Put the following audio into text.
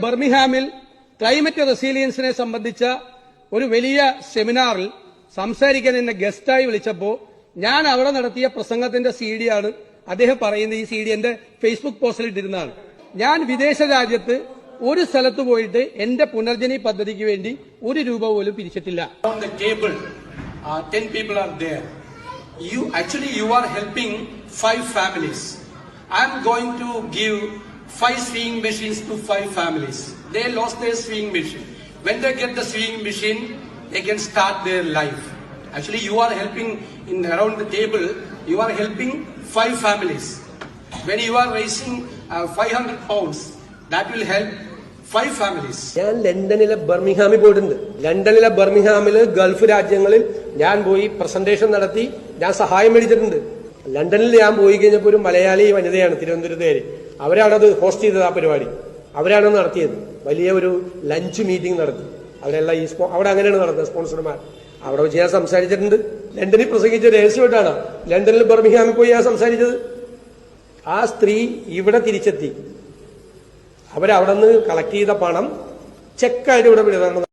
ബർമിംഗ്ഹാമിൽ climate റെസിലിയൻസിനെ സംബന്ധിച്ച ഒരു വലിയ സെമിനാറിൽ സംസാരിക്കാൻ എന്നെ ഗസ്റ്റായി വിളിച്ചപ്പോൾ ഞാൻ അവിടെ നടത്തിയ പ്രസംഗത്തിന്റെ CD-യാണ് അദ്ദേഹം പറയുന്ന ഈ CD എന്റെ ഫേസ്ബുക്ക് പോസ്റ്റിൽ ഇട്ടിരുന്നതാണ്. ഞാൻ വിദേശ രാജ്യത്ത് ഒരു സ്ഥലത്ത് പോയിട്ട് എന്റെ പുനർജനി പദ്ധതിക്ക് വേണ്ടി ഒരു രൂപ പോലും പിരിച്ചിട്ടില്ല. On the table, 10 people are there. You are helping 5 families. I am going to give 5 sewing machines to 5 families. They lost their sewing machine. When they get the sewing machine, they can start their life. Actually, you are helping around the table. You are helping 5 families. When you are raising 500 pounds, that will help 5 families. ഞാൻ ലണ്ടനിലെ ബർമിംഗ്ഹാമിൽ പോയിട്ടുണ്ട്. ലണ്ടനിലെ ബർമിംഗ്ഹാമിൽ Gulf രാജ്യങ്ങളിൽ ഞാൻ പോയി presentation നടത്തി, ഞാൻ സഹായം മേടിച്ചിട്ടുണ്ട്. ലണ്ടനിൽ ഞാൻ പോയി കഴിഞ്ഞപ്പോൾ ഒരു മലയാളി വനിതയാണ് തിരുവനന്തപുരത്തുകാരി. അവരാണത് ഹോസ്റ്റ് ചെയ്തത്. ആ പരിപാടി അവരാണ് നടത്തിയത്. വലിയ ഒരു ലഞ്ച് മീറ്റിംഗ് നടത്തി. അവരെല്ലാം അവിടെ അങ്ങനെയാണ് നടന്നത്, സ്പോൺസർമാർ. അവിടെ വെച്ച് ഞാൻ സംസാരിച്ചിട്ടുണ്ട്. ലണ്ടനിൽ പ്രസംഗിച്ച രഹസ്യമായിട്ടാണ് ലണ്ടനിൽ ബർമിംഗ്ഹാമിൽ പോയി ഞാൻ സംസാരിച്ചത്. ആ സ്ത്രീ ഇവിടെ തിരിച്ചെത്തി. അവരവിടെ നിന്ന് കളക്ട് ചെയ്ത പണം ചെക്കായിട്ട് ഇവിടെ വിടുന്നതാണ്.